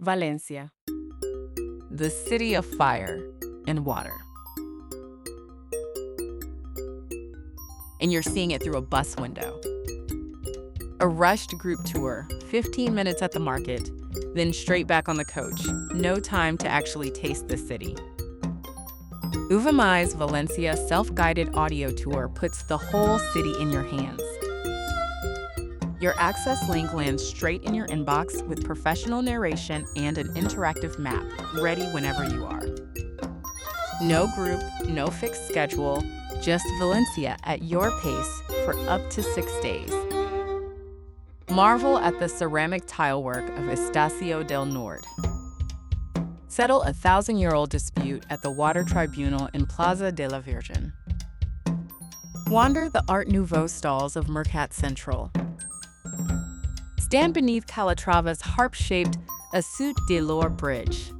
Valencia, the city of fire and water. And you're seeing it through a bus window. A rushed group tour, 15 minutes at the market, then straight back on the coach. No time to actually taste the city. Uvamai's Valencia self-guided audio tour puts the whole city in your hands. Your access link lands straight in your inbox with professional narration and an interactive map, ready whenever you are. No group, no fixed schedule, just Valencia at your pace for up to 6 days. Marvel at the ceramic tilework of Estacio del Nord. Settle a 1,000-year-old dispute at the Water Tribunal in Plaza de la Virgen. Wander the Art Nouveau stalls of Mercat Central. Stand beneath Calatrava's harp-shaped Asut de l'Or Bridge.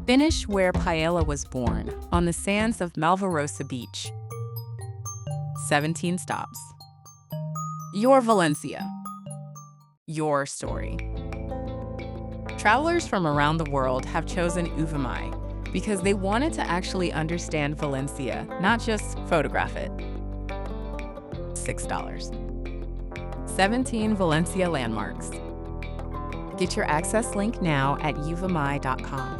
Finish where paella was born, on the sands of Malvarrosa Beach. 17 stops. Your Valencia. Your story. Travelers from around the world have chosen Uvamai because they wanted to actually understand Valencia, not just photograph it. $6. 17 Valencia landmarks. Get your access link now at uvamai.com.